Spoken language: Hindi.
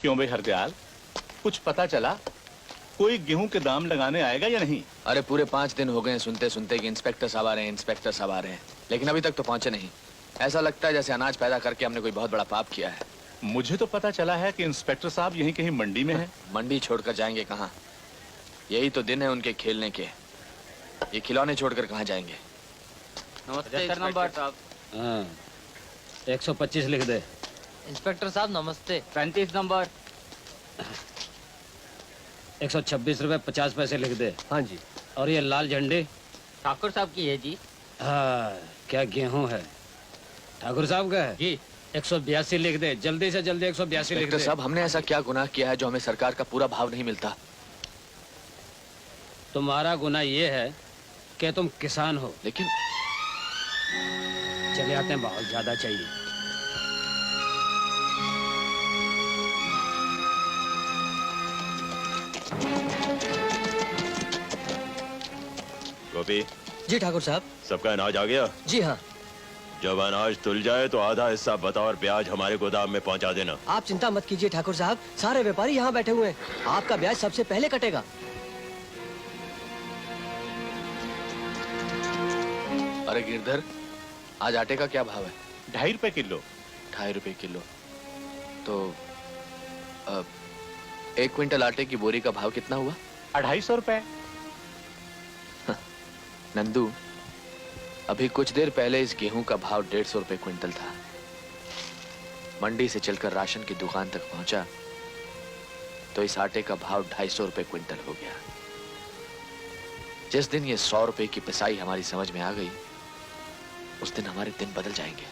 क्यों भाई हरदयाल, कुछ पता चला? कोई गेहूं के दाम लगाने आएगा या नहीं? अरे पूरे 5 दिन हो गए सुनते सुनते कि इंस्पेक्टर साहब आ रहे हैं, इंस्पेक्टर साहब आ रहे हैं, लेकिन अभी तक तो पहुंचे नहीं। ऐसा लगता है जैसे अनाज पैदा करके हमने कोई बहुत बड़ा पाप किया है। मुझे तो पता चला है कि इंस्पेक्टर साहब यहीं कहीं मंडी में हैं। मंडी छोड़कर जाएंगे कहाँ? यही तो दिन है उनके खेलने के। ये खिलौने छोड़कर कहाँ जाएंगे? नमस्ते नंबर साहब। हाँ, 125 लिख दे। इंस्पेक्टर साहब नमस्ते। 35 नंबर। 126 रुपए 50 पैसे लिख दे। हाँ जी। और ये लाल झंडी? ठाकुर साहब की है जी। हाँ, क्या गेहूं है? ठाकुर साहब का है जी। 182 लिख दे, जल्दी से जल्दी 182 लिख इंस्पेक्टर दे। साहब, हमने ऐसा क्या गुनाह किया है जो हमें सरकार का पूरा भाव नहीं मिलता? तुम्हारा गुनाह ये है कि तुम किसान हो। लेकिन चले आते हैं, बहुत ज्यादा चाहिए। गोपी जी ठाकुर साहब। सबका अनाज आ गया? जी हाँ। जब अनाज तुल जाए तो आधा हिस्सा बतौर ब्याज हमारे गोदाम में पहुंचा देना। आप चिंता मत कीजिए ठाकुर साहब, सारे व्यापारी यहाँ बैठे हुए हैं। आपका ब्याज सबसे पहले कटेगा। अरे गिरधर, आज आटे का क्या भाव है? 2.5 रुपए किलो। 2.5 रुपए किलो। तो 1 क्विंटल आटे की बोरी का भाव कितना हुआ? 250 रुपए। नंदू, अभी कुछ देर पहले इस गेहूं का भाव 150 रुपए क्विंटल था। मंडी से चलकर राशन की दुकान तक पहुंचा तो इस आटे का भाव 250 रुपए क्विंटल हो गया। जिस दिन ये 100 रुपए की पिसाई हमारी समझ में आ गई, उस दिन हमारे दिन बदल जाएंगे।